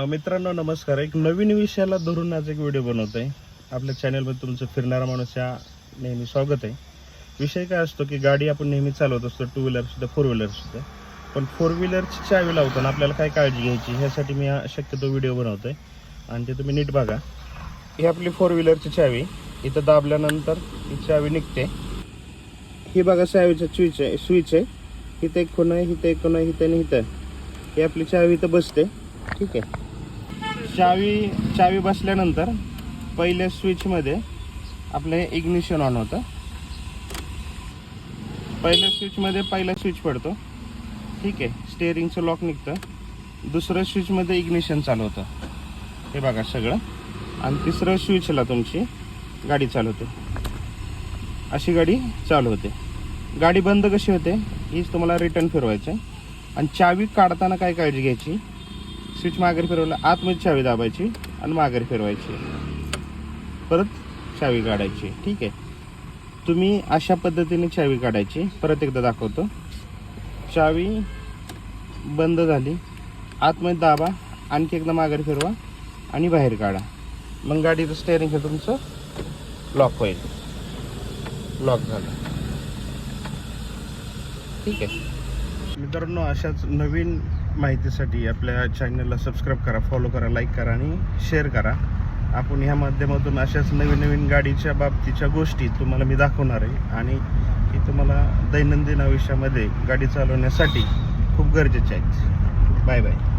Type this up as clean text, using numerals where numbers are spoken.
मित्रांनो नमस्कार. एक नवीन विषयाला धरून आज एक व्हिडिओ बनवत आहे. आपल्या चॅनलमध्ये तुमचं फिरणारा माणूस या नेहमी स्वागत आहे. विषय काय असतो की गाडी आपण नेहमी चालवत असतो, टू व्हीलर सुद्धा फोर व्हीलर सुद्धा. पण फोर व्हीलरची चावी लावताना आपल्याला काय काळजी घ्यायची ह्यासाठी मी शक्यतो व्हिडिओ बनवतो आहे आणि ते तुम्ही नीट बघा. ही आपली फोर व्हीलरची चावी, इथं दाबल्यानंतर ही चावी निघते. ही बघा चावीचा स्विच आहे. इथं एक खूण आहे, इथं एक खूण आहे, इथं आणि इथं. ही आपली चावी इथं बसते. ठीक आहे. चावी बसल्यानंतर पहिल्या स्विचमध्ये आपलं हे इग्निशन ऑन होतं. पहिल्या स्विचमध्ये पहिला स्विच पडतो. ठीक आहे. स्टेअरिंगचं लॉक निघतं. दुसऱ्या स्विचमध्ये इग्निशन चालू होतं. हे बघा सगळं. आणि तिसऱ्या स्विचला तुमची गाडी चालू होते. अशी गाडी चालू होते. गाडी बंद कशी होते हीच तुम्हाला रिटर्न फिरवायचं आहे. आणि चावी काढताना काय काळजी घ्यायची, स्विच माघारी फिरवलं, आतमध्ये चावी दाबायची आणि माघारी फिरवायची, परत चावी काढायची. ठीक आहे. तुम्ही अशा पद्धतीने चावी काढायची. परत एकदा दाखवतो. चावी बंद झाली, आतमध्ये दाबा, आणखी एकदा माघारी फिरवा आणि बाहेर काढा. मग गाडीचं स्टेअरिंग हे तुमचं लॉक होईल. लॉक झालं. ठीक आहे. मित्रांनो अशाच नवीन माहितीसाठी आपल्या चॅनलला सबस्क्राईब करा, फॉलो करा, लाईक करा आणि शेअर करा. आपण ह्या माध्यमातून अशाच नवीन नवीन गाडीच्या बाबतीच्या गोष्टी तुम्हाला मी दाखवणार आहे आणि की तुम्हाला दैनंदिन आयुष्यामध्ये गाडी चालवण्यासाठी खूप गरजेचे आहेत. Bye bye.